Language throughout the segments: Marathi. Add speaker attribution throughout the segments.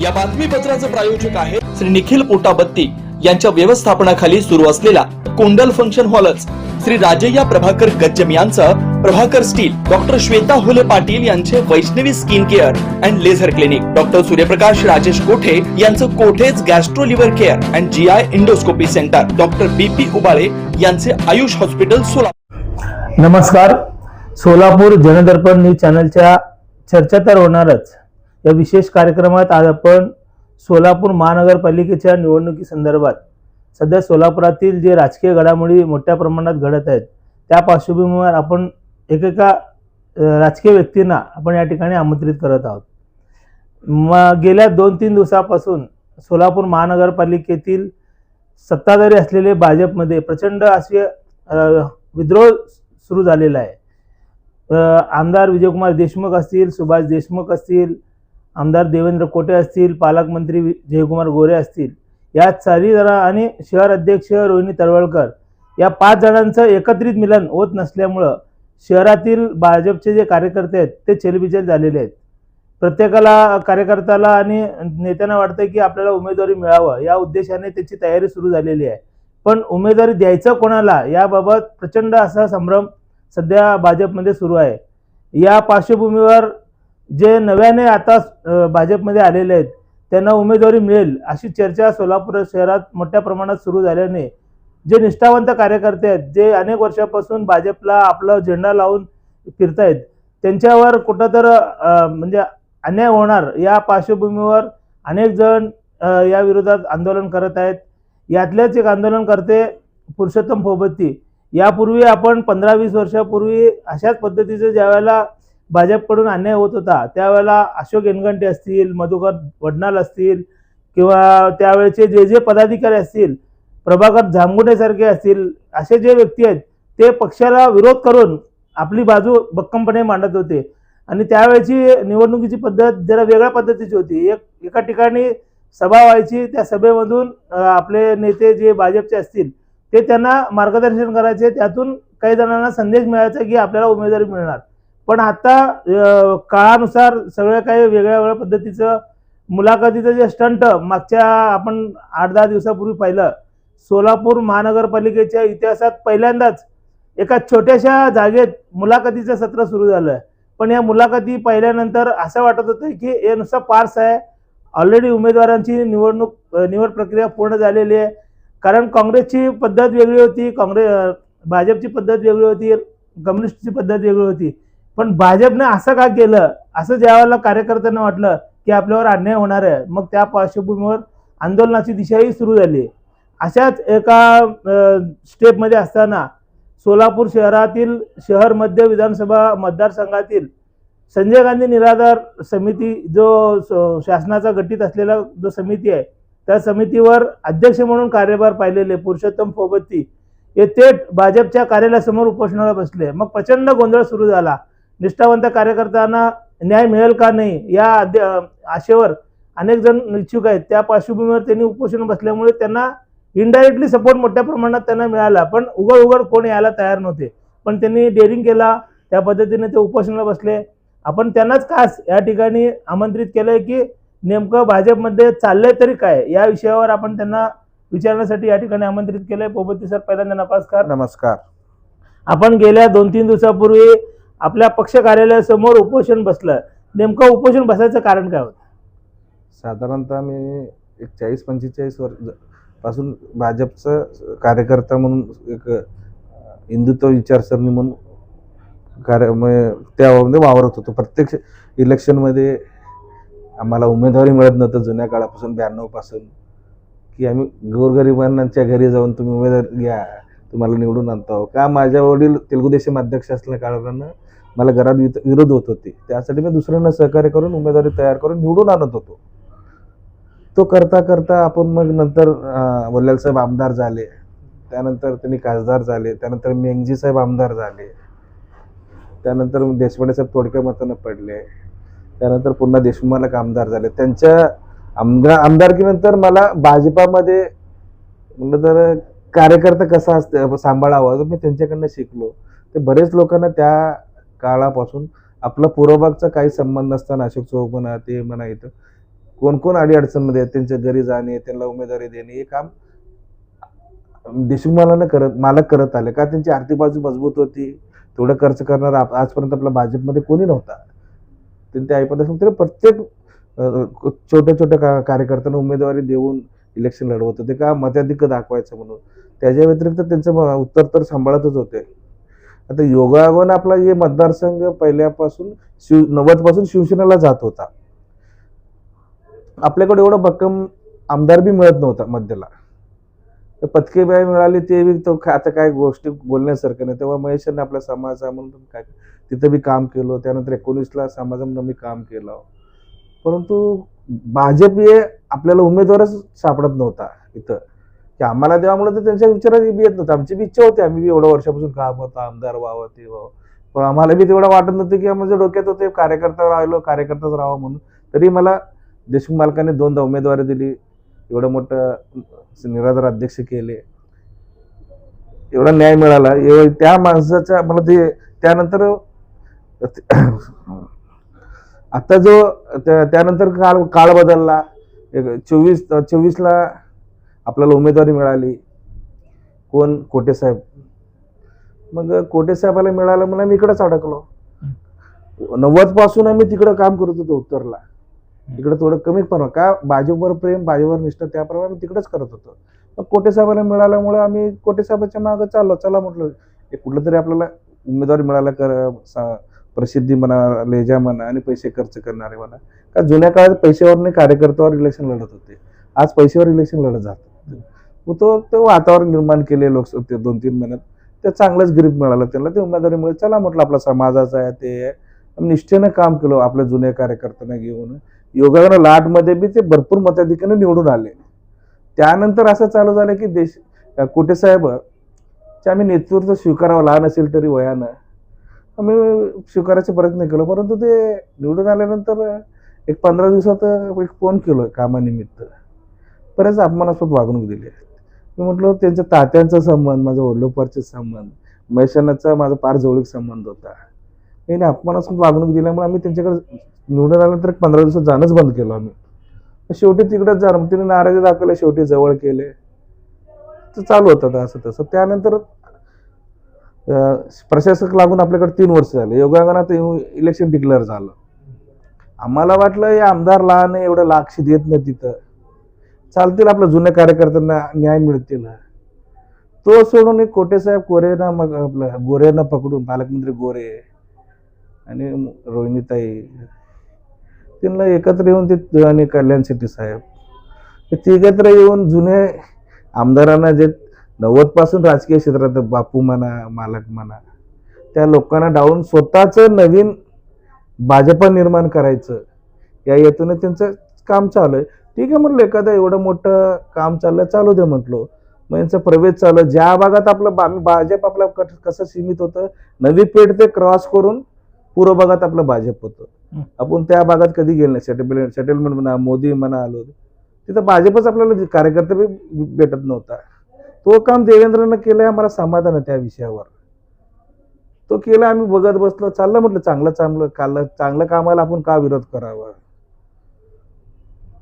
Speaker 1: या बातमीपत्राचे प्रायोजक आहे श्री निखिल पोटाबत्ती यांच्या व्यवस्थापनाखाली सुरू असलेला कोंडल फंक्शन हॉलच, श्री राजय्या प्रभाकर गज्जम यांचं प्रभाकर स्टील, डॉक्टर श्वेता होले पाटील यांचे Vaishnavi skin care and laser clinic, doctor Suryaprakash Rajesh Kothe यांचं Kothe's gastro liver care and GI endoscopy centre, doctor BP Ubale यांचे आयुष हॉस्पिटल सोलापूर।
Speaker 2: नमस्कार, सोलापूर जनदर्पण न्यूज चॅनलच्या चर्चा तर होणारच या विशेष कार्यक्रमात आज आपण सोलापूर महानगरपालिकेच्या निवडणुकी संदर्भात सध्या सोलापुरातील जे राजकीय घडामोडी मोठ्या प्रमाणात घडत आहेत त्या पार्श्वभूमीवर आपण एकेका राजकीय व्यक्तींना आपण या ठिकाणी आमंत्रित करत आहोत। गेल्या 2-3 दिवसापासून सोलापूर महानगरपालिकेतील सत्ताधारी असलेले भाजपमध्ये प्रचंड असे विद्रोह सुरू झालेला आहे। आमदार विजयकुमार देशमुख असतील, सुभाष देशमुख असतील, आमदार देवेंद्र कोटे असतील, पालकमंत्री जयकुमार गोरे असतील, या 4 जण आणि शहर अध्यक्ष रोहिणी तळवलकर या 5 जणांचं एकत्रित मिलन होत नसल्यामुळं शहरातील भाजपचे जे कार्यकर्ते आहेत ते चेलबिचेल झालेले आहेत। प्रत्येकाला कार्यकर्त्याला आणि नेत्यांना वाटतं की आपल्याला उमेदवारी मिळावं या उद्देशाने त्याची तयारी सुरू झालेली आहे, पण उमेदवारी द्यायचं कोणाला याबाबत प्रचंड असा संभ्रम सध्या भाजपमध्ये सुरू आहे। या पार्श्वभूमीवर जे नव्याने आता भाजपमध्ये आलेले आहेत त्यांना उमेदवारी मिळेल अशी चर्चा सोलापूर शहरात मोठ्या प्रमाणात सुरू झाल्याने जे निष्ठावंत कार्यकर्ते आहेत, जे अनेक वर्षापासून भाजपला आपला झेंडा लावून फिरतायत, त्यांच्यावर कुठंतर म्हणजे अन्याय होणार या पार्श्वभूमीवर अनेक जण या विरोधात आंदोलन करत आहेत। यातलेच एक आंदोलनकर्ते पुरुषोत्तम फोबत्ती, यापूर्वी आपण 15-20 वर्षापूर्वी अशाच पद्धतीचे ज्यावेळेला भाजपकडून अन्याय होत होता त्यावेळेला अशोक एनगंटे असतील, मधुकर वडनाल असतील किंवा त्यावेळेचे जे पदाधिकारी असतील, प्रभाकर जांभुटेसारखे असतील, असे जे व्यक्ती आहेत ते पक्षाला विरोध करून आपली बाजू भक्कमपणे मांडत होते। आणि त्यावेळेची निवडणुकीची पद्धत जरा वेगळ्या पद्धतीची होती। एका ठिकाणी सभा व्हायची, त्या सभेमधून आपले नेते जे भाजपचे असतील ते त्यांना मार्गदर्शन करायचे, त्यातून काही जणांना संदेश मिळायचा की आपल्याला उमेदवारी मिळणार। पण आता काळानुसार सगळं काही वेगळ्या पद्धतीचं मुलाखतीचं जे स्टंट मागच्या आपण 8-10 दिवसापूर्वी पाहिलं, सोलापूर महानगरपालिकेच्या इतिहासात पहिल्यांदाच एका छोट्याशा जागेत मुलाखतीचं सत्र सुरू झालं। पण या मुलाखती पाहिल्यानंतर असं वाटत होतं की हे नुसतं पार्स आहे, ऑलरेडी उमेदवारांची निवड प्रक्रिया पूर्ण झालेली आहे। कारण काँग्रेसची पद्धत वेगळी होती, भाजपची पद्धत वेगळी होती, कम्युनिस्टची पद्धत वेगळी होती, पण भाजपने असं का केलं असं ज्यावेळेला कार्यकर्त्यांना वाटलं की आपल्यावर अन्याय होणार आहे, मग त्या पार्श्वभूमीवर आंदोलनाची दिशाही सुरू झाली। अशाच एका स्टेपमध्ये असताना सोलापूर शहरातील शहर मध्य विधानसभा मतदारसंघातील संजय गांधी निराधार समिती जो शासनाचा गठीत असलेला जो समिती आहे त्या समितीवर अध्यक्ष म्हणून कार्यभार पाहिलेले पुरुषोत्तम फोबत्ती हे थेट भाजपच्या कार्यालयासमोर उपोषणाला बसले। मग प्रचंड गोंधळ सुरू झाला। निष्ठावंत कार्यकर्त्यांना न्याय मिळेल का नाही या आशेवर अनेक जण इच्छुक आहेत। त्या पार्श्वभूमीवर त्यांनी उपोषण बसल्यामुळे त्यांना इनडायरेक्टली सपोर्ट मोठ्या प्रमाणात त्यांना मिळाला, पण उघड कोण यायला तयार नव्हते, पण त्यांनी डेअरिंग केला, त्या पद्धतीने ते उपोषणाला बसले। आपण त्यांनाच खास या ठिकाणी आमंत्रित केलंय की नेमकं भाजपमध्ये चाललंय तरी काय या विषयावर आपण त्यांना विचारण्यासाठी या ठिकाणी आमंत्रित केलंय। फोबत्ती सर, पहिल्यांदा नमस्कार।
Speaker 3: नमस्कार।
Speaker 2: आपण गेल्या 2-3 दिवसापूर्वी आपल्या पक्ष कार्यालयासमोर उपोषण बसलं, नेमकं उपोषण बसायचं कारण काय होतं?
Speaker 3: साधारणतः मी 40-45 वर्ष पासून भाजपचं कार्यकर्ता म्हणून एक हिंदुत्व विचारसरणी म्हणून त्यामध्ये वावरत होतो। प्रत्येक इलेक्शनमध्ये आम्हाला उमेदवारी मिळत नव्हतं जुन्या काळापासून 92 पासून, की आम्ही गोरगरिबांच्या घरी जाऊन तुम्ही उमेदवारी घ्या, तुम्हाला निवडून आणतो का। माझ्या वडील तेलुगू देशम अध्यक्ष असल्या कारणानं मला घरात विरोध होत होते, त्यासाठी मी दुसऱ्यांना सहकार्य करून उमेदवारी तयार करून निवडून आणत होतो। तो करता करता आपण मग नंतर वल्ल्याल साहेब आमदार झाले, त्यानंतर त्यांनी खासदार झाले, त्यानंतर मेंगजी साहेब आमदार झाले, त्यानंतर देशपांडे साहेब थोडक्या मतानं पडले, त्यानंतर पुन्हा देशमुख आमदार झाले। त्यांच्या आमदारकीनंतर मला भाजपामध्ये म्हणलं तर कार्यकर्ता कसा असतं सांभाळावा मी त्यांच्याकडनं शिकलो। ते बरेच लोकांना त्या काळापासून आपला पूर्वभागचा काही संबंध नसताना अशोक चव्हाण म्हणा ते म्हणा इथं कोण कोण अडीअडचणमध्ये आहेत त्यांच्या घरी जाणे, त्यांना उमेदवारी देणे, हे काम देशमुख मालक करत आले. का त्यांची आर्थिक बाजू मजबूत होती, तेवढं खर्च करणार आजपर्यंत आपल्या भाजपमध्ये कोणी नव्हता. त्यांच्या आईपदापासून तरी प्रत्येक छोट्या छोट्या कार्यकर्त्यांना उमेदवारी देऊन इलेक्शन लढवत होते, का मताधिक्य दाखवायचं म्हणून. त्याच्या व्यतिरिक्त त्यांचं उत्तर तर सांभाळतच होते. आता योगायोगाने आपला हे मतदारसंघ पहिल्यापासून 90 पासून शिवसेनेला जात होता. आपल्याकडे एवढं भक्कम आमदार बी मिळत नव्हता मध्याला. पदके बाई मिळाली ते बी तो आता काय गोष्टी बोलण्यासारखं नाही. तेव्हा महेशांनी आपल्या समाजा म्हणून काय तिथं बी काम केलं. त्यानंतर 19ला समाजा म्हणून मी काम केलं. परंतु भाजप हे आपल्याला उमेदवारच सापडत नव्हता इथं, की आम्हाला देवामुळे तर त्यांच्या विचारात बी येत नव्हतं. आमची बी इच्छा होती, आम्ही बी एवढ्या वर्षापासून काम होतं, आमदार व्हावं ते व्हावं, पण आम्हाला बी तेवढं वाटत नव्हतं की माझ्या डोक्यात होते कार्यकर्ता राहिलो, कार्यकर्ताच राहावं म्हणून. तरी मला देशमुख मालकाने 2दा उमेदवारी दिली, एवढं मोठं निराधार अध्यक्ष केले, एवढा न्याय मिळाला. त्या माणसाच्या मला ते त्यानंतर आता जो त्यानंतर काळ बदलला. 24ला आपल्याला उमेदवारी मिळाली. कोण? कोटे साहेब. मग कोटे साहेबाला मिळालं म्हणून मी इकडेच अडकलो. 90 पासून आम्ही तिकडं काम करत होतो उत्तरला. इकडे थोडं कमी पण का भाजपवर प्रेम, भाजपवर निष्ठा, त्याप्रमाणे आम्ही तिकडेच करत होतो. मग कोटे साहेबाला मिळाल्यामुळे आम्ही कोटे साहेबाच्या मागे चाललो. चला म्हटलं कुठलं तरी आपल्याला उमेदवारी मिळाला, प्रसिद्धी म्हणा, लेजा म्हणा आणि पैसे खर्च करणारे म्हणा. का जुन्या काळात पैशावर नाही कार्यकर्त्यावर इलेक्शन लढत होते, आज पैशावर इलेक्शन लढत जात. मग तो वातावरण निर्माण केले लोकसभेत 2-3 महिन्यात. ते चांगलंच ग्रीप मिळालं त्यांना, ते उमेदवारीमुळे. चला म्हटलं आपला समाजाचा आहे ते निष्ठेनं काम केलं आपल्या जुन्या कार्यकर्त्यांना घेऊन. योगायोगानं लाटमध्ये बी ते भरपूर मताधिक्याने निवडून आले. त्यानंतर असं चालू झालं की कोटे साहेब आम्ही नेतृत्व स्वीकारावं, लहान असेल तरी वयानं आम्ही स्वीकारायचा प्रयत्न केला. परंतु ते निवडून आल्यानंतर एक 15 दिवसात एक फोन केलो कामानिमित्त, बरेच अपमानास्पद वागणूक दिली. मी म्हटलं त्यांच्या तात्यांचा संबंध, माझा वडिलोपार्चे संबंध, महेशांचा माझा फार जवळीक संबंध होता. त्यांनी अपमानास्पद वागणूक दिल्यामुळे आम्ही त्यांच्याकडे निवडून आल्यानंतर 15 दिवसात जाणंच बंद केलं आम्ही. शेवटी तिकडेच जाणं, तिने नाराजी दाखवले, शेवटी जवळ केले. तर चालू होतं असं तसं. त्यानंतर प्रशासक लागून आपल्याकडे 3 वर्ष झाले. योगायोगानं ते इलेक्शन डिक्लेअर झालं. आम्हाला वाटलं हे आमदार लहान आहे, एवढं लक्ष देत नाही तिथं, चालतील आपल्या जुन्या कार्यकर्त्यांना न्याय मिळतील. तो सोडून एक कोटे साहेब कोरेना, मग आपल्या गोरेंना पकडून, पालकमंत्री गोरे आणि रोहिणीताई, त्यांना एकत्र येऊन ते आणि कल्याण शेट्टी साहेब, ते तिघत्र येऊन जुने आमदारांना जे 90 पासून राजकीय क्षेत्रात बापू म्हणा, मालक म्हणा, त्या लोकांना डावून स्वतःच नवीन भाजपा निर्माण करायचं या हेतूने त्यांचं काम चालू आहे. ठीक आहे म्हटलं, एखादं एवढं मोठं काम चाललं, चालू दे म्हटलो. मग यांचा प्रवेश चालू. ज्या भागात आपलं भाजप आपलं कसं सीमित होतं, नवी पेठ ते क्रॉस करून पूर्व भागात आपलं भाजप होतं. आपण त्या भागात कधी गेलो नाही. सेटलमेंट म्हणा, मोदी म्हणा आलो, तिथं भाजपच आपल्याला कार्यकर्ता बी भेटत नव्हता. तो काम देवेंद्रनं केलंय, आम्हाला समाधान आहे त्या विषयावर. तो केला, आम्ही बघत बसलो. चाललं म्हटलं चांगलं कामाला आपण का विरोध करावा.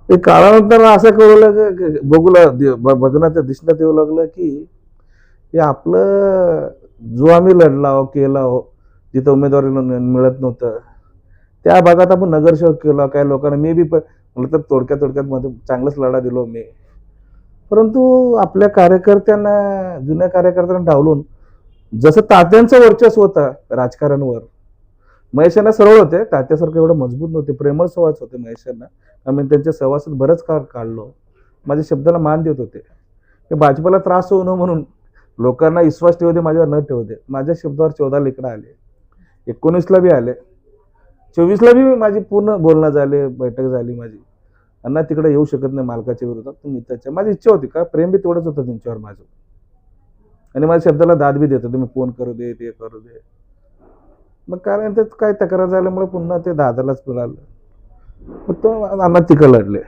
Speaker 3: ते काळानंतर असं करू बघण्याचं दिसण्यात येऊ लागलं की हे आपलं जो आम्ही लढला केला जिथं उमेदवारी मिळत नव्हतं त्या भागात आपण नगरसेवक केला. काही लोकांना मी बी म्हटलं तर थोडक्यात मध्ये चांगलाच लढा दिलो मी. परंतु आपल्या कार्यकर्त्यांना, जुन्या कार्यकर्त्यांना डावलून, जसं तात्यांचं वर्चस्व होतं राजकारणावर, महेशांना सरळ होते, तात्यासारखं एवढं मजबूत नव्हते, प्रेमळ सहवास होते महेशांना. आम्ही त्यांच्या सहवासात बरंच काळ काढलो. माझ्या शब्दाला मान देत होते. हे भाजपला त्रास होऊ नये म्हणून लोकांना विश्वास ठेवू दे, माझ्यावर न ठेवू दे. माझ्या शब्दावर 14 लेकडं आले, 19ला बी आले, 24ला बी माझी पूर्ण बोलणं झाले, बैठक झाली माझी. अण्णा तिकडे येऊ शकत नाही मालकाच्या विरोधात, तुम्ही त्याच्या. माझी इच्छा होती, का प्रेम बी तेवढंच होतं त्यांच्यावर माझं. आणि माझ्या शब्दाला दाद बी देत होते, मी फोन करू दे, ते करू दे. मग कारण त्यात काय तक्रार झाल्यामुळे पुन्हा ते दादालाच मिळालं. मग तो अण्णा तिकडे लढले.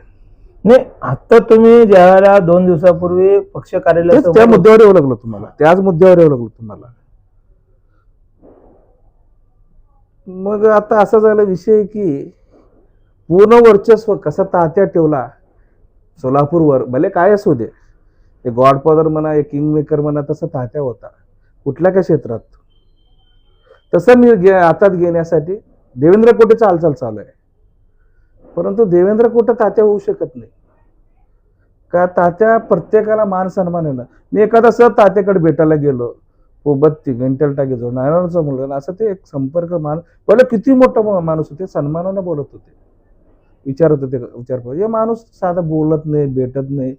Speaker 2: नाही, आता तुम्ही ज्यावेळेला 2 दिवसापूर्वी पक्ष कार्यालयात
Speaker 3: त्या मुद्द्यावर येऊ लागलो तुम्हाला, त्याच मुद्द्यावर येऊ लागलो तुम्हाला. मग आता असा झाला विषय की पूर्ण वर्चस्व कसा तात्या ठेवला सोलापूरवर, भले काय असू दे, एक गॉडफादर म्हणा, एक किंग मेकर म्हणा, तसा तात्या होता कुठल्या काय क्षेत्रात. तसं मी हातात घेण्यासाठी देवेंद्र कोटेचा हालचाल चालू आहे. परंतु देवेंद्र कोटे तात्या होऊ शकत नाही का? तात्या प्रत्येकाला मान सन्मान आहे ना. मी एखादा सहज तात्याकडे भेटायला गेलो, पोबत्ती घंटेल टाकीजवळ नारायणचा मुलगा, असं ते एक संपर्क मान, बोले किती मोठा माणूस होते, सन्मानानं बोलत होते, विचारत होते विचार. हे माणूस साधा बोलत नाही, भेटत नाही.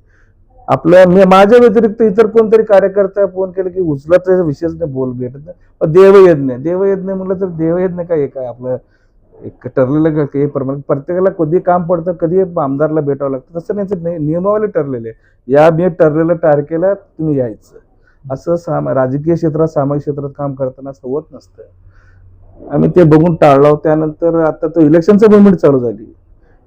Speaker 3: आपल्या माझ्या व्यतिरिक्त इतर कोणतरी कार्यकर्ता फोन केला की उचलत विशेष नाही, बोल भेटत नाही. पण देव येत नाही म्हटलं तर देव येत नाही काय? काय आपलं एक ठरलेलं काही प्रमाणे प्रत्येकाला कधी काम पडतं, कधी आमदारला भेटावं लागतं, तसं नाही. नियमावली ठरलेले, या मी ठरलेल्या तारखेला तुम्ही यायचं, असं राजकीय क्षेत्रात, सामाजिक क्षेत्रात काम करताना असं होत नसतं. आम्ही ते बघून टाळलो. त्यानंतर आता तो इलेक्शनचं मुवमेंट चालू झाली,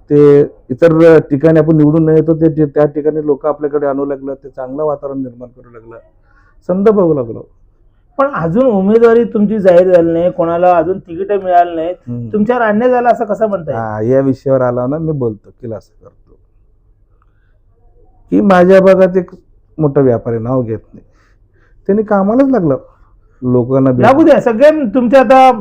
Speaker 3: ते इतर ठिकाणी आपण निवडून नाही येतो, ते त्या ठिकाणी लोक आपल्याकडे आणू लागलं, ते चांगलं वातावरण निर्माण करू लागलं, समजा बघू लागलो.
Speaker 2: पण अजून उमेदवारी तुमची जाहीर झाली नाही, कोणाला अजून तिकीट मिळाली नाही, तुमच्यावर अन्याय झाला असं कसं म्हणताय?
Speaker 3: या विषयावर आला ना, मी बोलतो की असं करतो की माझ्या भागात एक मोठा व्यापारी, नाव घेत नाही, त्यांनी कामालाच लागलं, लोकांना
Speaker 2: लागू द्या. सगळे तुमच्या आता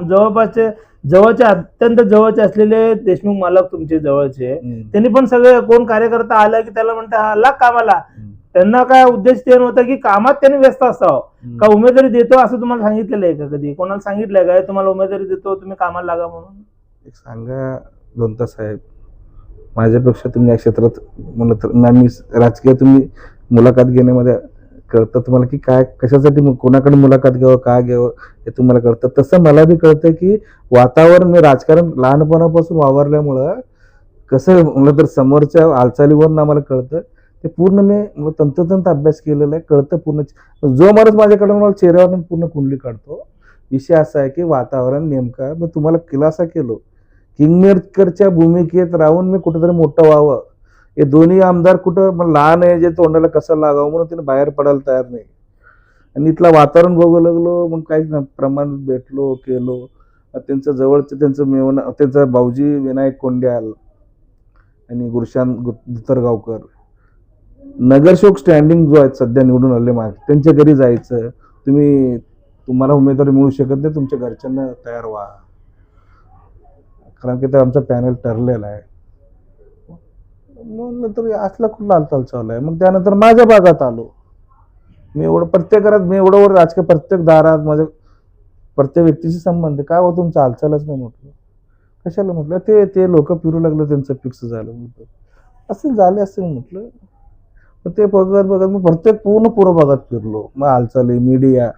Speaker 2: जवळचे अत्यंत जवळचे असलेले देशमुख मालक तुमचे जवळचे, त्यांनी पण सगळे कोण कार्यकर्ता आला की त्याला म्हणता हा लाग कामाला. त्यांना काय उद्देश ते नव्हता की कामात त्यांनी व्यस्त असावं का? उमेदवारी देतो असं तुम्हाला सांगितलेलं आहे का? कधी कोणाला सांगितलंय का तुम्हाला उमेदवारी देतो, तुम्ही कामाला लागा म्हणून?
Speaker 3: एक सांगा दोनता साहेब, माझ्यापेक्षा तुम्ही या क्षेत्रात म्हणलं तर मी राजकीय, तुम्ही मुलाखत घेण्यामध्ये कळतं तुम्हाला की काय, कशासाठी कोणाकडे मुलाखत घ्यावं, काय घ्यावं हे तुम्हाला कळतं. तसं मला बी कळतं की वातावरण, मी राजकारण लहानपणापासून वावरल्यामुळं कसं म्हणलं तर समोरच्या हालचालीवरून आम्हाला कळतं. ते पूर्ण मी तंतोतंत अभ्यास केलेला आहे, कळतं पूर्ण. जो माणूस माझ्याकडे मला चेहऱ्यावर पूर्ण कुंडली काढतो. विषय असा आहे की वातावरण नेमका मी तुम्हाला खुलासा केलो, किंगमेकरच्या भूमिकेत राहून मी कुठेतरी मोठं व्हावं. हे दोन्ही आमदार कुठं लहान आहे, जे तोंडाला कसं लागावं म्हणून तिने बाहेर पडायला तयार नाही. आणि इथलं वातावरण बघू लागलो, मग काहीच ना प्रमाण भेटलो केलो. त्यांचं जवळचं त्यांचं मेवण, त्यांचा भाऊजी विनायक कोंड्याल आणि गुरशान दुतरगावकर, नगरसेवक स्टँडिंग जो आहेत सध्या निवडून आले मागे, त्यांच्या घरी जायचं, तुम्हाला उमेदवारी मिळू शकत नाही, तुमच्या घरच्यांना तयार व्हा, कारण की ते आमचा पॅनल ठरलेला आहे. म्हणलं तर असला खूप हालचाल चालू आहे. मग त्यानंतर माझ्या भागात आलो. मी एवढं प्रत्येक घरात, मी एवढं राजकीय प्रत्येक दारात माझ्या प्रत्येक व्यक्तीशी संबंध, काय हो तुमचं हालचालच नाही म्हटलं. कशाला म्हटलं, ते लोक फिरू लागलं, त्यांचं फिक्स झालं म्हटलं, असं झाले असेल म्हटलं. मग ते बघत मग प्रत्येक पूर्ण भागात फिरलो. मग हालचाली, मीडिया,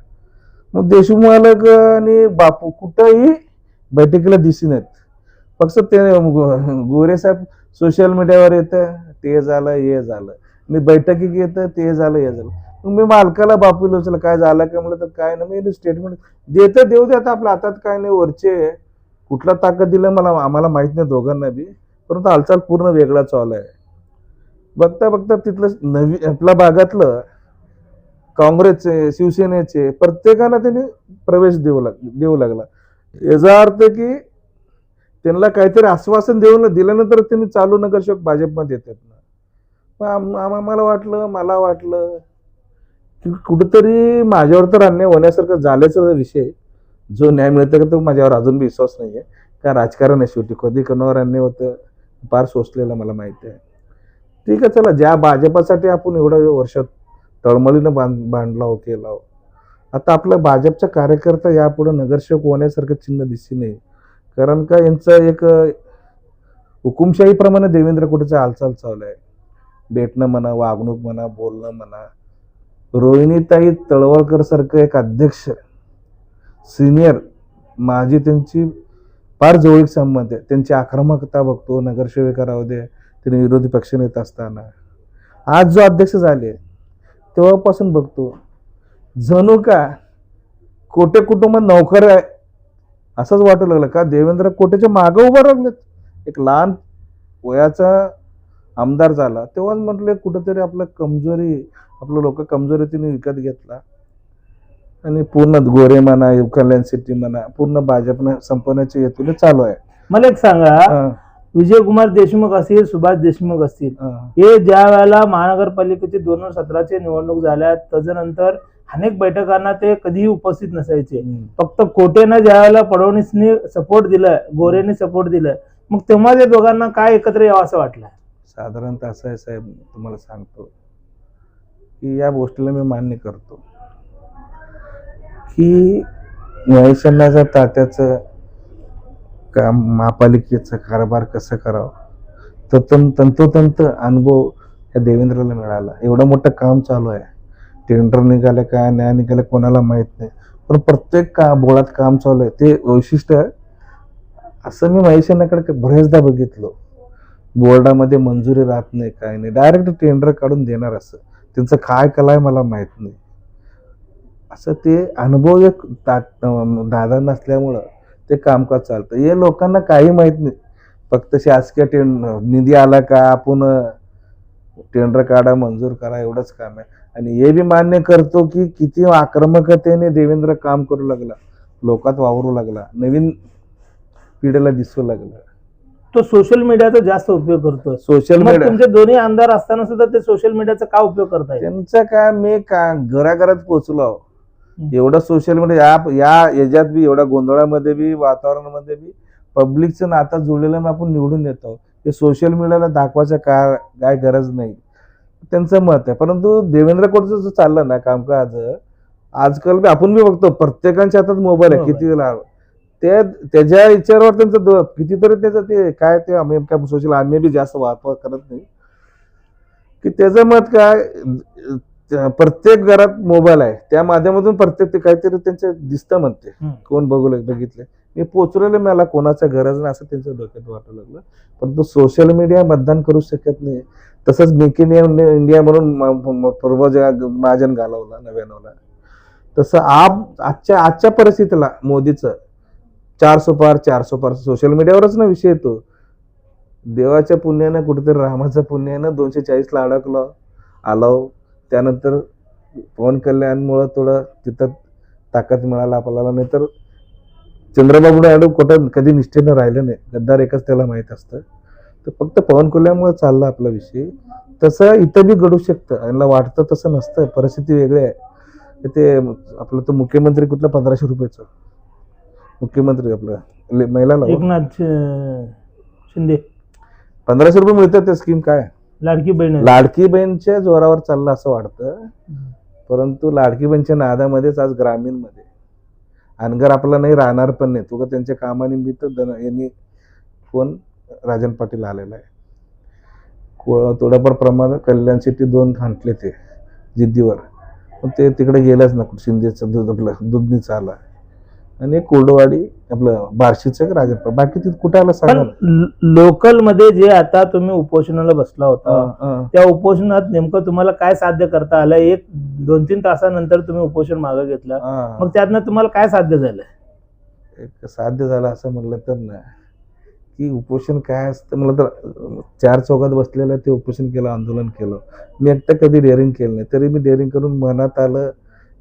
Speaker 3: मग देशमुख मालक आणि बापू कुठंही बैठकीला दिसून येत. फक्त ते गोरे साहेब सोशल मीडियावर येतं, ते झालं हे झालं, मी बैठकीत येतं, ते झालं हे झालं. मग मी मालकाला बापूला विचारलं काय झालं का? म्हणलं तर काय ना, मी स्टेटमेंट देतं, देऊ दे, आता आपल्या हातात काय नाही, वरचे कुठला ताकद दिलं आम्हाला माहित नाही दोघांना बी, परंतु हालचाल पूर्ण वेगळा चालू आहे. बघता तिथलं आपल्या भागातलं काँग्रेसचे, शिवसेनेचे प्रत्येकाला त्यांनी प्रवेश देऊ लागला. याचा अर्थ की त्यांना काहीतरी आश्वासन दिल्यानंतर त्यांनी चालू नगरसेवक भाजपमध्ये येतात ना. मला वाटलं की कुठेतरी माझ्यावर तर अन्याय होण्यासारखं झाल्याचा विषय, जो न्याय मिळतो का तो माझ्यावर अजून विश्वास नाहीये. का राजकारण आहे शेवटी, कधी कोणावर अन्याय होतं फार सोसलेलं मला माहिती आहे. ठीक आहे, चला, ज्या भाजपासाठी आपण एवढ्या वर्षात तळमळीनं बांधला केला, आता आपला भाजपचा कार्यकर्ता यापुढे नगरसेवक होण्यासारखं चिन्ह दिसत नाही. कारण का यांचं एक हुकुमशाहीप्रमाणे देवेंद्र कोटेचा हालचाल चालू आहे. भेटणं म्हणा, वागणूक म्हणा, बोलणं म्हणा. रोहिणीताई तळवळकर सारखं एक अध्यक्ष, सिनियर, माझी त्यांची फार जवळीक संबंध आहे. त्यांची आक्रमकता बघतो, नगरसेविका राहू दे, त्यांनी विरोधी पक्षनेता असताना, आज जो अध्यक्ष झाले तेव्हापासून बघतो, जणू का कोटे कुटुंबात नोकर आहे असंच वाटू लागलं. का देवेंद्र कोटेच्या मागं उभं राहिलेत. एक लहान वयाचा आमदार झाला तेव्हाच म्हटलं कुठंतरी आपलं लोक कमजोरी तिने विकत घेतला आणि पूर्ण गोरे म्हणा, कल्याण सिटी म्हणा, पूर्ण भाजपनं संपवण्याच्या हेतूने चालू आहे.
Speaker 2: मला एक सांगा, विजयकुमार देशमुख असतील, सुभाष देशमुख असतील, हे ज्या वेळेला महानगरपालिकेची 2017ची निवडणूक झाल्या त्याच्यानंतर अनेक बैठकांना ते कधीही उपस्थित नसायचे. फक्त कोटेनं ज्या वेळेला फडणवीसनी सपोर्ट दिलाय, गोरेने सपोर्ट दिलाय, मग तेव्हा त्या दोघांना काय एकत्र यावं असं वाटलं?
Speaker 3: साधारणतः असं आहे साहेब, तुम्हाला सांगतो की या गोष्टीला मी मान्य करतो की महेशण्णाच्या तात्याचं काम, महापालिकेचा कारभार कसं करावं, तंतोतंत अनुभव या देवेंद्रला मिळाला. एवढं मोठं काम चालू आहे, टेंडर निघाले काय न्याय निघाले कोणाला माहित नाही, पण प्रत्येक बोळात काम चालू आहे. ते वैशिष्ट्य असं मी महेशण्णाकडे बरेचदा बघितलो. बोर्डामध्ये मंजुरी राहत नाही, काय नाही, डायरेक्ट टेंडर काढून देणार. असं त्यांचं काय कला आहे मला माहित नाही. असं ते अनुभव एक दादा नसल्यामुळं ते कामकाज चालतं. हे लोकांना काही माहित नाही, फक्त शासकीय निधी आला का आपण टेंडर काढा, मंजूर करा, एवढंच काम आहे. आणि हे बी मान्य करतो की किती आक्रमकतेने देवेंद्र काम करू लागला, लोकात वावरू लागला, नवीन पिढीला दिसू लागला.
Speaker 2: तो सोशल मीडियाचा जास्त उपयोग करतोय.
Speaker 3: सोशल मीडिया
Speaker 2: तुमचे दोन्ही आमदार असताना सुद्धा ते सोशल मीडियाचा का उपयोग करताय?
Speaker 3: त्यांचं काय, मी का घराघरात पोहोचलो. एवढं सोशल मीडिया याच्यात बी, एवढ्या गोंधळामध्ये बी, वातावरणामध्ये बी पब्लिकचं नातं जुळलेलं आपण निवडून येतो. हे सोशल मीडियाला दाखवायचं काय गरज नाही, त्यांचं मत आहे. परंतु देवेंद्र कोटचं जो चाललं ना कामकाज, आजकाल आपण बी बघतो प्रत्येकाच्या हातात मोबाईल आहे. किती वेळा त्याच्या विचारावर त्यांचं कितीतरी त्याचं ते काय ते आम्ही सोशल आम्ही बी जास्त वापर करत नाही की त्याचं मत काय. प्रत्येक घरात मोबाईल आहे, त्या माध्यमातून प्रत्येक ते काहीतरी त्यांचं दिसतं म्हणते, कोण बघितलं. मी पोचलेलं मला कोणाच्या गरज नाही असं त्यांच्या डोक्यात वाटू लागलं. परंतु सोशल मीडिया मतदान करू शकत नाही. तसंच मेक इन इंडिया म्हणून पूर्वज महाजन घालवला नव्यानवला, तसं आजच्या परिस्थितीला मोदीचं 400 पार सोशल मीडियावरच ना विषय येतो. देवाच्या पुण्यानं कुठेतरी रामाच्या पुण्यानं 240ला अडकलो आलो. त्यानंतर पवन कल्याणमुळं थोडं तिथं ताकद मिळाला आपल्याला, नाही तर चंद्रबाबू नायडू कुठं कधी निष्ठेनं राहिलं नाही. गद्दार एकच त्याला माहीत असतं. तर फक्त पवन कल्याणमुळे चालला आपला विषय. तसं इथं बी घडू शकतं, यांना वाटतं तसं नसतं, परिस्थिती वेगळी आहे. ते आपलं तो मुख्यमंत्री कुठलं 1500 रुपयाचं मुख्यमंत्री आपलं महिलाला
Speaker 2: एकनाथ शिंदे
Speaker 3: 1500 रुपये मिळतात. त्या स्कीम काय लाडकी बहीणच्या जोरावर चाललं असं वाटतं. परंतु लाडकी बहीणच्या नादामध्येच आज ग्रामीण मध्ये अनगर आपला नाही राहणार पण नाही. तुका त्यांच्या कामानिमित्त यांनी फोन राजन पाटील आलेला आहे. थोड्याफार प्रमाणात कल्याण सिटी 2 हांटले ते जिद्दीवर, पण ते तिकडे गेलंच ना. शिंदेचं दूध आपलं दूधनीच आला आणि कोरडवाडी आपलं बार्शीचं राजन, बाकी तिथे कुठे आलं सांगा.
Speaker 2: लोकल मध्ये जे आता तुम्ही उपोषणाला बसला होता, त्या उपोषणात नेमकं तुम्हाला काय साध्य करता आलं? 1-2-3 तासानंतर तुम्ही उपोषण मागे घेतलं, मग त्यातनं तुम्हाला काय साध्य झालं?
Speaker 3: एक साध्य झालं असं म्हणलं तर ना की उपोषण काय असतं, मला तर 4 चौकात बसलेलं ते उपोषण केलं, आंदोलन केलं. मी एकटं कधी डेअरिंग केलं नाही, तरी मी डेअरिंग करून मनात आलं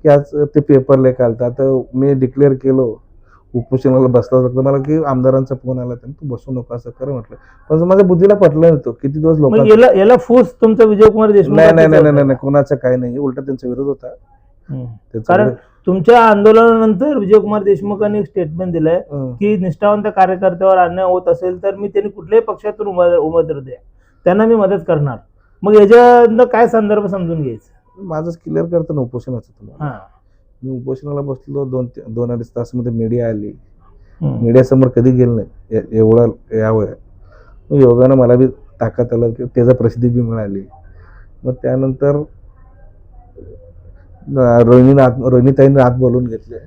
Speaker 3: की आज ते पेपर लेख आलता. आता मी डिक्लेअर केलो उपोषणाला बसला होता, मला की आमदारांचा फोन आला, तू बसू नको असं कर म्हटलं. पण माझ्या बुद्धीला पटलं नव्हतं. किती दिवस लोक
Speaker 2: याला फूस तुमचा विजयकुमार देशमुख
Speaker 3: नाही कोणाचं काय नाही, उलट त्यांचा विरोध होता.
Speaker 2: कारण तुमच्या आंदोलनानंतर विजयकुमार देशमुखांनी स्टेटमेंट दिलंय की निष्ठावंत कार्यकर्त्यावर अन्याय होत असेल तर मी त्यांनी कुठल्याही पक्षातून उमेदवार द्या, त्यांना मी मदत करणार. मग याच्यानं काय संदर्भ समजून घ्यायचं?
Speaker 3: माझंच क्लिअर करतो ना उपोषणाचं तुम्हाला. मी उपोषणाला बसलो 2-2.5 तास मध्ये मीडिया आली. मीडिया समोर कधी गेलं नाही एवढं यावं. योगानं मला बी ताकद आलं की त्याचा प्रसिद्धी बी मिळाली. मग त्यानंतर रोहिणीताईंनी आत बोलून घेतले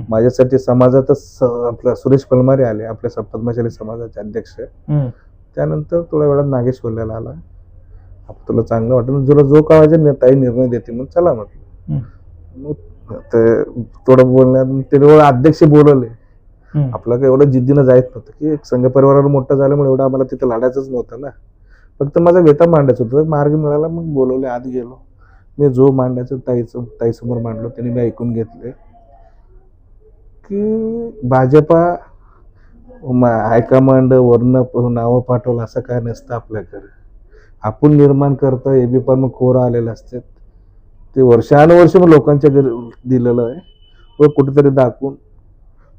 Speaker 3: माझ्यासाठी. समाजातच आपला सुरेश पलमारे आले, आपल्या पद्मशाली समाजाचे अध्यक्ष. त्यानंतर थोड्या वेळात नागेश बोलायला आला, तुला चांगलं वाटतं तुला जो काळाचे ताई निर्णय देते मग चला म्हटलं. मग थोडं बोलण्यात ते अध्यक्ष बोलवले. आपलं काही एवढं जिद्दीनं जायच नव्हतं की संघ परिवारावर मोठं झाल्यामुळे एवढं आम्हाला तिथं लढायचंच नव्हतं ना, फक्त माझा वेता मांडायचं होतं. मार्ग मिळाला, मग बोलवले, आत गेलो. मी जो मांडायचं ताईसमोर मांडलो, त्यांनी मी ऐकून घेतले की भाजपा हायकमांड वरनं नावं पाठवलं असं काय नसतं आपल्याकडे. आपण निर्माण करतो. एबी पण मग कोरा आलेले असतात ते वर्षानुवर्ष मग लोकांच्या घरी दिलेलं आहे व कुठेतरी दाखवून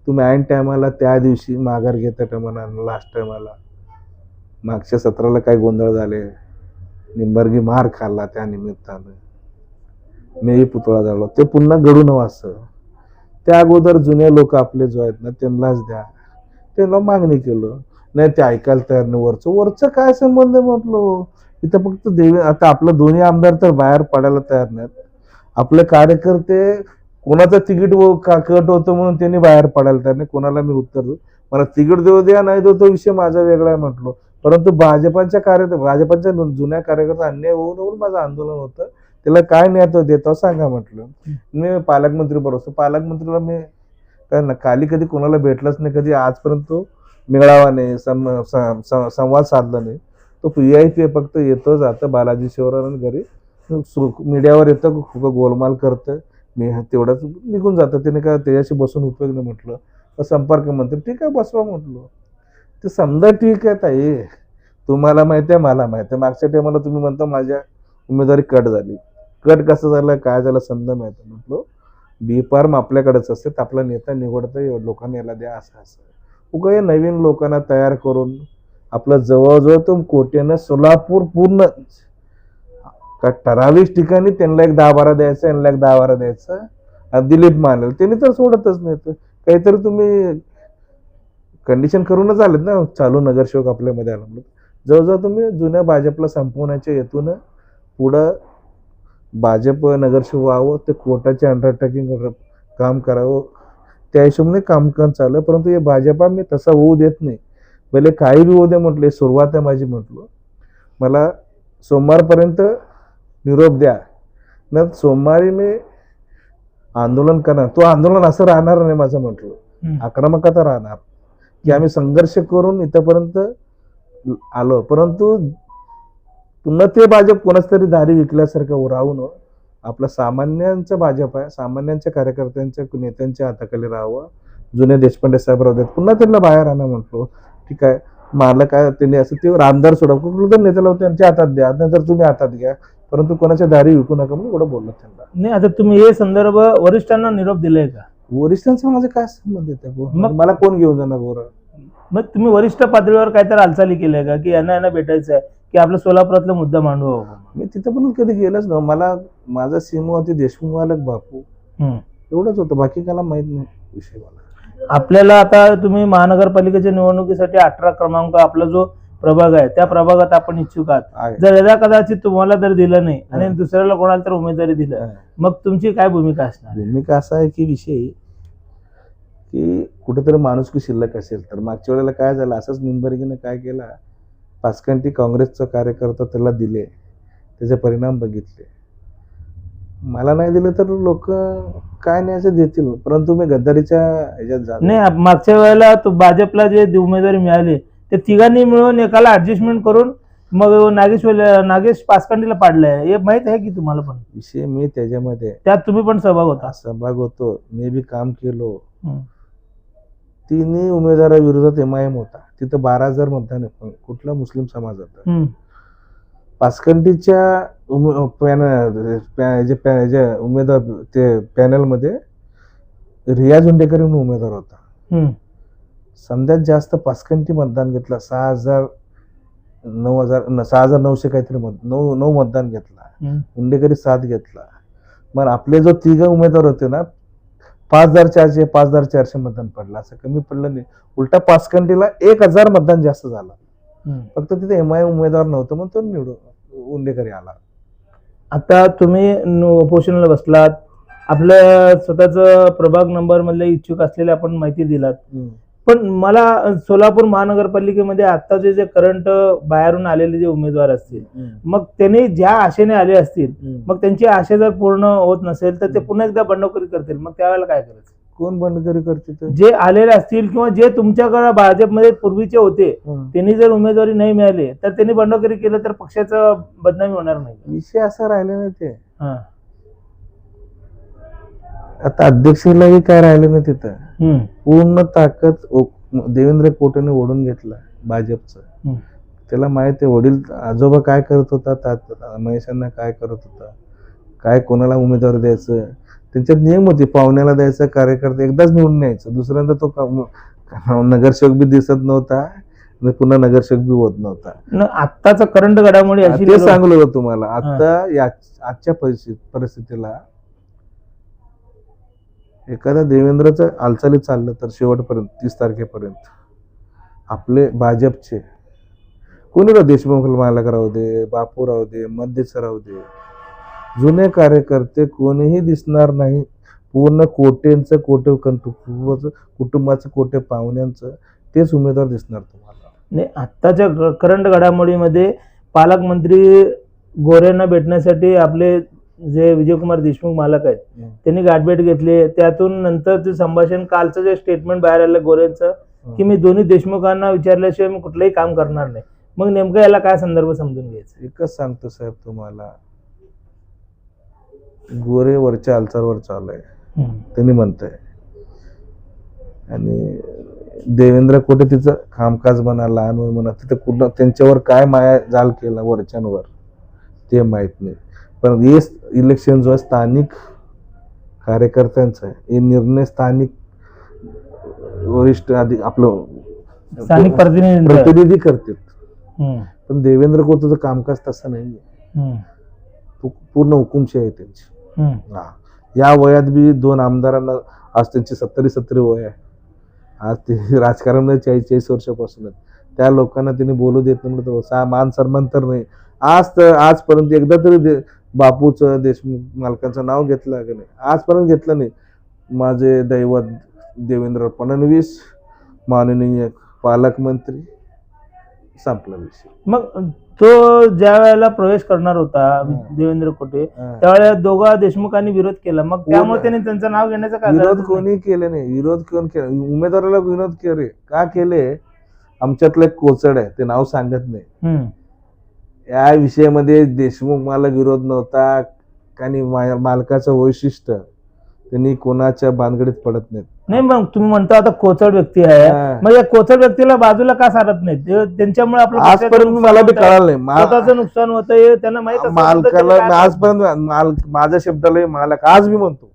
Speaker 3: तुम्ही ऐन टायमाला त्या दिवशी माघार घेता टायमाला लास्ट टायमाला मागच्या सत्राला काय गोंधळ झाले, निंबर्गी मार खाल्ला त्या निमित्तानं मेही पुतळा जाळला, ते पुन्हा घडू नवं असं. त्या अगोदर जुने लोक आपले जो आहेत ना त्यांनाच द्या, त्यांना मागणी केलं नाही, ते ऐकायला तयार नाही. वरचं काय संबंध आहे म्हटलं. इथं फक्त आता आपलं दोन्ही आमदार तर बाहेर पडायला तयार नाहीत. आपले कार्यकर्ते कोणाचं तिकीट कट होतं म्हणून त्यांनी बाहेर पडायला तयार नाही. कोणाला मी उत्तर देऊ, मला तिकीट देऊ द्या नाही देऊ तो विषय माझा वेगळा आहे म्हटलो. परंतु भाजपाच्या जुन्या कार्यकर्ता अन्याय होऊन माझं आंदोलन होतं, त्याला काय न्याय देतो सांगा म्हटलं. मी पालकमंत्री बरोबर, पालकमंत्रीला मी काय ना खाली कधी कोणाला भेटलंच नाही, कधी आजपर्यंत मिळावा नाही, संवाद साधला नाही. तो VIP फक्त येतो जातं बालाजी शिवरान घरी मीडियावर येतं, गोलमाल करतं, मी तेवढंच निघून जातं. त्याने काय त्याच्याशी बसून उपयोग नाही म्हटलं. संपर्क मंत्री ठीक आहे बसवा म्हटलं. ते समजा ठीक आहे ताई, तुम्हाला माहिती आहे मला माहिती आहे. मागच्या टायमाला तुम्ही म्हणता माझ्या उमेदवारी कट झाली, कट कसं झालं काय झालं समजा माहिती म्हटलं. बी फार्म आपल्याकडेच असते, आपला नेता निवडतं, लोकांना याला द्या असं उगा नवीन लोकांना तयार करून आपलं जवळजवळ तो कोट्यानं सोलापूर पूर्ण ठराविक ठिकाणी त्यांना एक 10-12 द्यायचं, यांना एक 10-12 द्यायचं. दिलीप मानेल त्यांनी तर सोडतच नाही. काहीतरी तुम्ही कंडिशन करूनच आलेत ना. चालू नगरसेवक आपल्यामध्ये आला, जवळजवळ तुम्ही जुन्या भाजपला संपवण्याच्या हेतून पुढं भाजप नगरसेवक व्हावं, ते कोर्टाचे अंडरटेकिंग काम करावं, त्या हिशोबाने काम चालू आहे. परंतु हे भाजपा मी तसा होऊ देत नाही. पहिले काही बी होऊ दे म्हटले, सुरुवात आहे माझी म्हटलं. मला सोमवारपर्यंत निरोप द्या, न सोमवारी मी आंदोलन करणार. तो आंदोलन असं राहणार नाही माझं म्हटलं, आक्रमकता राहणार की आम्ही संघर्ष करून इथपर्यंत आलो. परंतु पुन्हा ते भाजप कोणाच तरी दारी विकल्यासारखं राहून आपलं सामान्यांचं भाजप आहे, सामान्यांच्या कार्यकर्त्यांच्या नेत्यांच्या हाताखाली राहावं. जुने देशपांडे साहेब राहू देत, पुन्हा त्यांना बाहेर आणा म्हटलो. ठीक आहे मला काय त्यांनी असं ते रामदार सोडा कुठलं तर नेत्याला त्यांच्या हातात द्या, नंतर तुम्ही हातात घ्या, परंतु कोणाच्या दारी विकू नका म्हणून एवढं बोललं त्यांना.
Speaker 2: नाही आता तुम्ही हे संदर्भ वरिष्ठांना निरोप दिलाय का?
Speaker 3: वरिष्ठांचा माझं काय संबंध येते, मग मला कोण घेऊन जाणार गोरा?
Speaker 2: मग तुम्ही वरिष्ठ पातळीवर काहीतरी हालचाली केल्या का की यांना भेटायचं आहे की आपल्या सोलापुरातला मुद्दा मांडू?
Speaker 3: मी तिथं पण कधी गेलोच ना. मला माझा सीमो होती देशमुख मालक बापू, एवढंच होतं, बाकी त्याला माहित नाही विषय मला.
Speaker 2: आपल्याला आता तुम्ही महानगरपालिकेच्या निवडणुकीसाठी 18 क्रमांक आपला जो प्रभाग आहे त्या प्रभागात आपण इच्छुक आहात. जर यदा कदाचित तुम्हाला जर दिलं नाही आणि दुसऱ्याला कोणाला तर उमेदवारी दिलं, मग तुमची काय भूमिका असणार?
Speaker 3: भूमिका असा आहे की विषय की कुठेतरी माणुसकी शिल्लक असेल तर. मागच्या वेळेला काय झालं, असंच निंबर्गीनं काय केला, पाचकंटी काँग्रेसचा कार्यकर्ता त्याला दिले, त्याचे परिणाम बघितले. मला नाही दिलं तर लोक काय न्यायचं देतील, परंतु मी गद्दारीच्या ह्याच्यात जात
Speaker 2: नाही. मागच्या वेळेला भाजपला जे उमेदवारी मिळाली ते तिघांनी मिळून एकाला ऍडजस्टमेंट करून मग नागेश पाचकंडीला पाडलंय, हे माहित आहे की तुम्हाला? पण
Speaker 3: विषय मी त्याच्यामध्ये
Speaker 2: त्यात तुम्ही पण सहभाग
Speaker 3: होतो, मी बी काम केलो. तिन्ही उमेदवाराविरोधात MIM होता, तिथं 12,000 मतदान आहे, कुठला मुस्लिम समाजात. पाचकंटीच्या उमेदवार ते पॅनलमध्ये रियाज हुंडेकर म्हणून उमेदवार होता. समजात जास्त पाचकंटी मतदान घेतला, 6,900 काहीतरी 9 मतदान घेतला, हुंडेकरी 7 घेतला. मग आपले जो 3 उमेदवार होते ना 5,400 मतदान पडलं, असं कमी पडलं नाही. उलटा पाचकंटीला 1,000 मतदान जास्त झालं. फक्त तिथे MIM उमेदवार नव्हतं म्हणून तो निवडून हुंडेकरी आला. आता
Speaker 2: तुम्ही उपोषणाला बसलात, आपल्या स्वतःच प्रभाग नंबर मधले इच्छुक असलेले आपण माहिती दिलात, पण मला सोलापूर महानगरपालिकेमध्ये आत्ताचे जे करंट बाहेरून आलेले जे उमेदवार असतील, मग त्यांनी ज्या आशेने आले असतील, मग त्यांची आशा जर पूर्ण होत नसेल तर ते पुन्हा एकदा बंडखोरी करतील, मग त्यावेळेला काय करायचं?
Speaker 3: कोण बंडखोरी करते?
Speaker 2: जे आलेले असतील किंवा जे तुमच्याकडे भाजपमध्ये पूर्वीचे होते त्यांनी जर उमेदवारी नाही मिळाली तर त्यांनी बंडखोरी केलं तर पक्षाचं बदनामी होणार नाही.
Speaker 3: विषय असा राहिला नाही ते. आता अध्यक्षालाही काय राहिलं नाही तिथं, पूर्ण ताकद देवेंद्र कोटेने ओढून घेतला भाजपचं.
Speaker 2: हम्म.
Speaker 3: त्याला माहित आहे वडील आजोबा काय करत होता, महेशांना काय करत होता, काय कोणाला उमेदवार द्यायचं. त्यांच्यात नियम होते, पाहुण्याला द्यायचं, कार्यकर्ता एकदाच निवडून न्यायचं, दुसऱ्यांदा तो नगरसेवक बी दिसत नव्हता आणि पुन्हा नगरसेवक बी होत नव्हता.
Speaker 2: आत्ताचा करंट घडामोडी अशी
Speaker 3: ते सांगलो होतं तुम्हाला. आता आजच्या परिस्थितीला एखाद्या देवेंद्रचं हालचाली चाललं तर शेवटपर्यंत 30 तारखेपर्यंत आपले भाजपचे कोणी राहू, देशमुख मालक राहू दे, बापू राहू दे, मध्यच राहू दे, जुने कार्यकर्ते कोणीही दिसणार नाही. पूर्ण कोटेंचं, कोटे कुटुंबाचं, कोटे पाहुण्यांचं तेच उमेदवार दिसणार तुम्हाला.
Speaker 2: नाही, आत्ताच्या करंट घडामोडीमध्ये पालकमंत्री गोरेंना भेटण्यासाठी आपले जे विजयकुमार देशमुख मालक आहेत त्यांनी गाठभेट घेतली. त्यातून नंतर ते संभाषण, कालचं जे स्टेटमेंट बाहेर आलं गोरेंचं की मी दोन्ही देशमुखांना विचारल्याशिवाय मी कुठलंही काम करणार नाही. मग नेमकं याला काय संदर्भ समजून घ्यायचं?
Speaker 3: एकच सांगतो साहेब तुम्हाला, गोरे वरच्या हालचालवर चालू आहे त्यांनी म्हणताय, आणि देवेंद्र कोटे तिचं कामकाज म्हणा, लहान म्हणा, तिथं कुठं त्यांच्यावर काय माया जाल केला वरच्यांवर ते माहित नाही. पण हे इलेक्शन जो आहे स्थानिक कार्यकर्त्यांचा आहे. हे निर्णय स्थानिक वरिष्ठ आधी आपलं
Speaker 2: स्थानिक
Speaker 3: प्रतिनिधी करतात. पण देवेंद्र कोटेचं कामकाज तसं नाहीये, पूर्ण हुकुमशाही आहे त्यांची. या वयात बी 2 आमदारांना, आज त्यांची 70 वय आहे, आज ते राजकारण 40 वर्षापासून त्या लोकांना त्यांनी बोलू देत नाही म्हणत मान सन्मान तर नाही. आजपर्यंत एकदा तरी बापूचं, देशमुख मालकांचं नाव घेतलं का नाही? आजपर्यंत घेतलं नाही. माझे दैवत देवेंद्र फडणवीस, माननीय पालकमंत्री, संपला विषय.
Speaker 2: मग तो ज्या वेळेला प्रवेश करणार होता देवेंद्र कोटे, त्यावेळेला दोघा देशमुखांनी विरोध केला. मग त्यामुळे त्यांनी त्यांचं नाव घेण्याचा काय
Speaker 3: विरोध कोणी केले नाही. विरोध कोण केला? उमेदवाराला विरोध केले का केले? आमच्यातलं एक कोचड आहे, ते नाव सांगत नाही. या विषयामध्ये देशमुख मालक विरोध नव्हता, आणि मालकाचं वैशिष्ट्य त्यांनी कोणाच्या भानगडीत पडत नाहीत.
Speaker 2: नाही, मग तुम्ही म्हणता आता कोचड व्यक्ती आहे, मग या कोचड व्यक्तीला बाजूला का सारत नाही? त्यांच्यामुळे आपलं
Speaker 3: आजपर्यंत मला बी कळालं नाही,
Speaker 2: स्वतःचं नुकसान होतंय त्यांना माहित.
Speaker 3: मालकाला आजपर्यंत माझ्या शब्दाला मालक आज बी म्हणतो,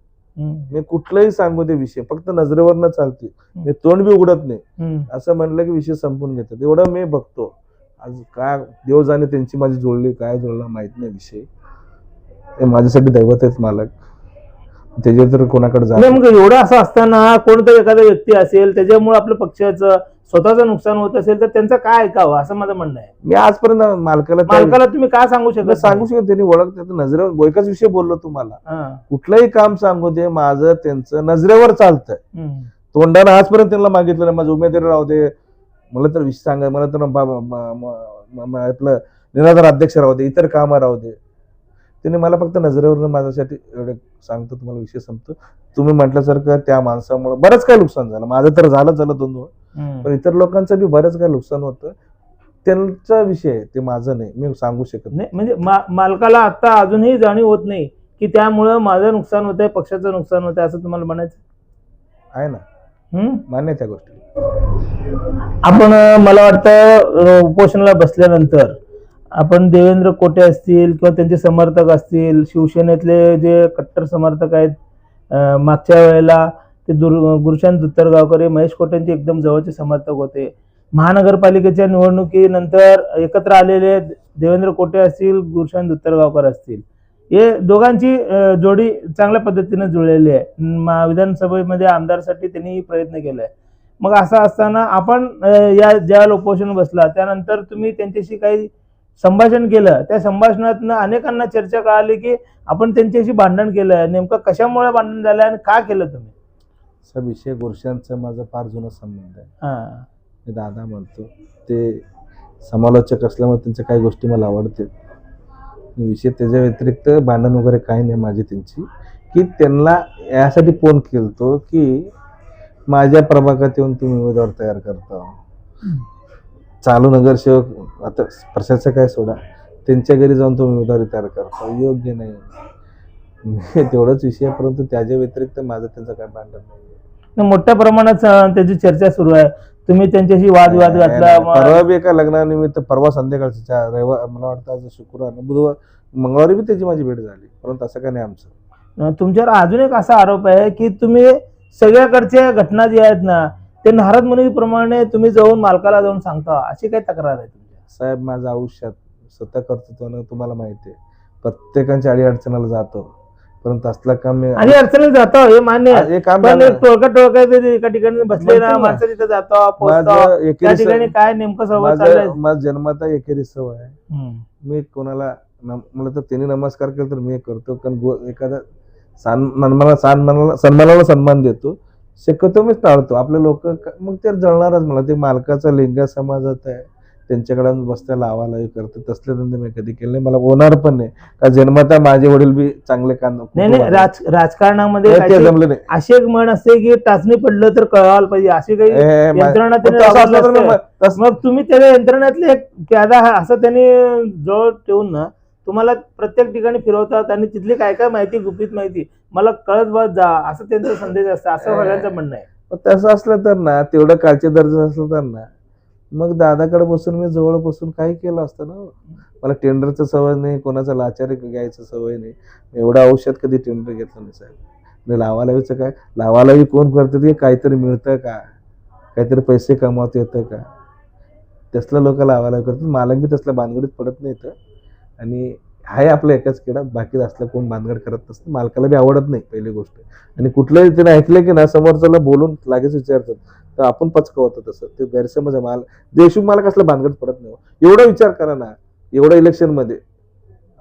Speaker 3: मी कुठलाही सांगू दे विषय, फक्त नजरेवर न चालते, मी तोंड बी उघडत नाही, असं म्हणलं की विषय संपून घेतात. एवढं मी बघतो. आज काय देव जाणे त्यांची माझी जोडली काय जोडला माहित नाही विषय. हे माझ्यासाठी दैवत आहेत मालक, त्याच्या तर कोणाकडे जाणार.
Speaker 2: मग एवढं असं असताना कोणतरी एखादा व्यक्ती असेल त्याच्यामुळे आपल्या पक्षाचं स्वतःचं नुकसान होत असेल तर त्यांचं काय ऐकावं असं माझं म्हणणं आहे.
Speaker 3: मी आजपर्यंत मालकाला
Speaker 2: तुम्ही काय सांगू शकत?
Speaker 3: सांगू शकत त्यांनी ओळखतात नजरेवर. एकच विषय बोललो तुम्हाला, कुठलंही काम सांगू दे, माझं त्यांचं नजरेवर चालतंय. तोंडानं आजपर्यंत त्यांना मागितलं माझं उमेदवारी राहू दे, मला तर विषय सांगा, मला तर आपलं निराधार अध्यक्ष राहू दे, इतर कामं राहू दे, त्यांनी मला फक्त नजरेवर माझ्यासाठी एवढे सांगतो. तुम्हाला विषय संपतो. तुम्ही म्हटल्यासारखं त्या माणसामुळे बरंच काय नुकसान झालं. माझं तर झालं 2, पण इतर लोकांचं बी बरंच काय नुकसान होतं. त्यांचा विषय ते माझं नाही, मी सांगू शकत
Speaker 2: नाही. म्हणजे मालकाला आता अजूनही जाणीव होत नाही की त्यामुळं माझं नुकसान होत आहे, पक्षाचं नुकसान होत आहे असं तुम्हाला म्हणायचं
Speaker 3: आहे ना? मान्य त्या गोष्टी.
Speaker 2: आपण मला वाटतं उपोषणाला बसल्यानंतर आपण देवेंद्र कोटे असतील किंवा त्यांचे समर्थक असतील, शिवसेनेतले जे कट्टर समर्थक आहेत, मागच्या वेळेला ते गुरुशांत दुत्तरगावकर महेश कोटेंचे एकदम जवळचे समर्थक होते. महानगरपालिकेच्या निवडणुकीनंतर एकत्र आलेले देवेंद्र कोटे असतील, गुरुशांत दुत्तरगावकर असतील, हे दोघांची जोडी चांगल्या पद्धतीने जुळलेली आहे. विधानसभेमध्ये आमदारसाठी त्यांनी प्रयत्न केलाय. मग असं असताना आपण या ज्या उपोषण बसला त्यानंतर तुम्ही त्यांच्याशी काही संभाषण केलं, त्या संभाषणातनं अनेकांना चर्चा कळाली की आपण त्यांच्याशी भांडण केलं. नेमकं कशामुळे भांडण झालं आणि का केलं तुम्ही?
Speaker 3: विषय गुरुशांतचा माझा फार जुना संबंध आहे. मी दादा म्हणतो, ते समालोचक असल्यामुळे त्यांच्या काही गोष्टी मला आवडतात. विषय त्याच्या व्यतिरिक्त भांडण वगैरे काही नाही माझी त्यांची, की त्यांना यासाठी फोन केलतो की माझ्या प्रभागात येऊन तुम्ही उमेदवार तयार करता. चालू नगरसेवक आता प्रशासक काय सोडा, त्यांच्या घरी जाऊन तुम्ही उमेदवारी तयार करता, योग्य नाही. तेवढाच विषय, परंतु त्याच्या व्यतिरिक्त माझं त्यांचं काय भांडण नाही.
Speaker 2: मोठ्या प्रमाणात त्याची चर्चा सुरू आहे. तुम्ही त्यांच्याशी वादविवाद घातला
Speaker 3: परवा बी एका लग्नानिमित्त परवा संध्याकाळच्या रविवार, मला वाटतं आज शुक्रवार बुधवार मंगळवारी बी त्याची माझी भेट झाली, परंतु असं काय नाही आमचं.
Speaker 2: तुमच्यावर अजून एक असा आरोप आहे की तुम्ही सगळ्याकडच्या घटना जी आहेत ना ते नारद मुनीप्रमाणे तुम्ही जाऊन मालकाला जाऊन सांगता, अशी काय तक्रार आहे तुमच्या?
Speaker 3: साहेब, माझ्या आयुष्यात स्वतः कर्तृत्वानं तुम्हाला माहिती आहे प्रत्येकाच्या अडीअडचणाला जातो, परंतु असलं काम मी
Speaker 2: आणि अडचणीत जातो हे मान्य आहे.
Speaker 3: हे काम
Speaker 2: पण
Speaker 3: झालं.
Speaker 2: टोळका एका ठिकाणी बसले ना माणसं तिथे जातो पोहोचतो,
Speaker 3: माझं
Speaker 2: त्या
Speaker 3: एकेरी
Speaker 2: ठिकाणी काय नेमकं संवाद चाललंय?
Speaker 3: माझं जन्माता एकेरी सवय आहे.
Speaker 2: हम्म.
Speaker 3: मी कोणाला मला तर त्यांनी नमस्कार केला तर मी करतो, कारण एखादा सन्मानाला सन्मान देतो. शक्यतो मी टाळतो. आपले लोक मग ते जळणारच. मला ते मालकाचा लिंगा समाजात आहे, त्यांच्याकडे बसत्या लावालावी करतो. तसले धंदे मी कधी केले नाही, मला होणार पण नाही. का जन्मता माझे वडील बी चांगले
Speaker 2: नाही राजकारणामध्ये
Speaker 3: ते
Speaker 2: काहीतरी
Speaker 3: जमले नाही.
Speaker 2: असे एक म्हण असते की टाचणी पडलं तर कळवायला पाहिजे, अशी काही यंत्रणा त्याने राबवली असते. मग तुम्ही त्या यंत्रणातले एक प्यादा असं त्यांनी जवळ ठेवून ना तुम्हाला प्रत्येक ठिकाणी फिरवतात आणि तिथली काय काय माहिती, गुपित माहिती मला कळत बस जा, असं त्यांचा संदेश असतं, असं सगळ्यांचं म्हणणं आहे.
Speaker 3: तसं असलं तर ना, तेवढं काळचे दर्जा असलं तर ना, मग दादाकडे बसून मी जवळ बसून काही केलं असतं ना. मला टेंडरचं सवय नाही, कोणाचा लाचारी घ्यायचं सवय नाही. एवढं औषध कधी टेंडर घेतलं नाही साहेब. आणि लावालावीचं काय, लावालावी कोण करतं ते काहीतरी मिळतं का, काहीतरी पैसे कमावता येतं का, तसलं लोक लावालावी करतात. मालक बी तसल्या भानगडीत पडत नाही तर. आणि आहे आपलं एकाच किडा, बाकी असलं कोण भानगड करत नसतं. मालकाला बी आवडत नाही पहिली गोष्ट. आणि कुठलंही त्याने ऐकलं की ना समोरच्याला बोलून लागेच विचारतात तर आपण पचकवतो. तसं ते गैरसमज आहे. देशमुख मालक असलं भानगड पडत नाही. एवढा विचार करा ना, एवढं इलेक्शन मध्ये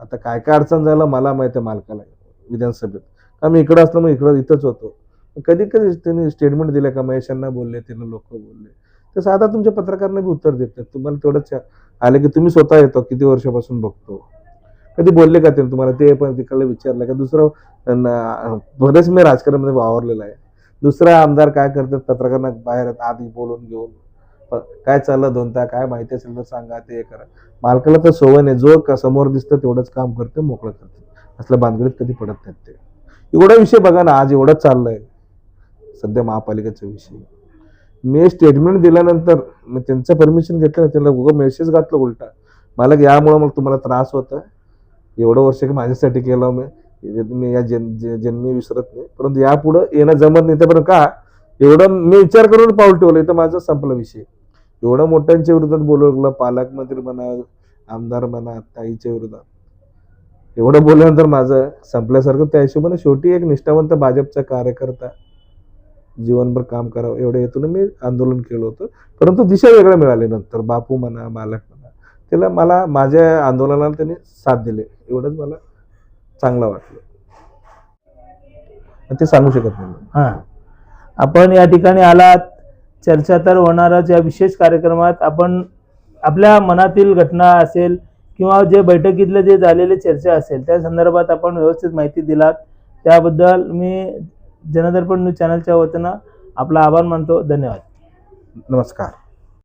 Speaker 3: आता काय काय अडचण झालं मला माहिती आहे मालकाला विधानसभेत. आम्ही इकडं असलं मग इथंच होतो. कधी कधी त्यांनी स्टेटमेंट दिलं का महेशांना बोलले, त्यांना लोक बोलले, तसं आता तुमच्या पत्रकारांना बी उत्तर देतात. तुम्हाला तेवढंच आले की तुम्ही स्वतः येतो, किती वर्षापासून बघतो, कधी बोलले का ते तुम्हाला? ते पण तिकडलं विचारलं का? दुसरं बरेच मी राजकारणामध्ये वावरलेलं आहे. दुसरा आमदार काय करतात, पत्रकारांना बाहेर आधी बोलून घेऊन काय चाललं दोनता, काय माहिती असेल तर सांगा, ते करा. मालकाला तर सवय नाही, जो समोर दिसतं तेवढंच काम करते, मोकळं करते. असल्या भानगडीत कधी पडत नाहीत ते. एवढा विषय बघा ना, आज एवढंच चाललंय सध्या महापालिकेचा विषय. मी स्टेटमेंट दिल्यानंतर मी त्यांचं परमिशन घेतलं नाही, त्यांना उगा मेसेज घातलं उलटा, मला यामुळं मग तुम्हाला त्रास होता. एवढं वर्ष माझ्यासाठी केलं मी या जन्मी विसरत नाही, परंतु यापुढं येणं जमत नाही. तर पण का एवढं मी विचार करून पाऊल ठेवलं, तर माझा संपला विषय. एवढं मोठ्यांच्या विरोधात बोलवलं, पालकमंत्री म्हणा, आमदार म्हणा, ताईच्या विरोधात एवढं बोलल्यानंतर माझं संपल्यासारखं. त्या हिशोबाने शेवटी एक निष्ठावंत भाजपचा कार्यकर्ता जीवनभर काम करावं एवढं हेतून मी आंदोलन केलं होतं. परंतु दिशा वेगळं मिळाली नंतर. बापू म्हणा, मालक म्हणा, त्याला मला माझ्या आंदोलनाला त्यांनी साथ दिले, एवढंच मला चांगलं वाटलं. ते सांगू शकत नाही.
Speaker 2: हा, आपण या ठिकाणी आलात, चर्चा तर होणारच. या विशेष कार्यक्रमात आपण आपल्या मनातील घटना असेल किंवा जे बैठकीतले जे झालेले चर्चा असेल त्या संदर्भात आपण व्यवस्थित माहिती दिलात. त्याबद्दल मी जनदर्पण न्यूज चॅनलच्या वतीनं आपला आभार मानतो. धन्यवाद.
Speaker 3: नमस्कार.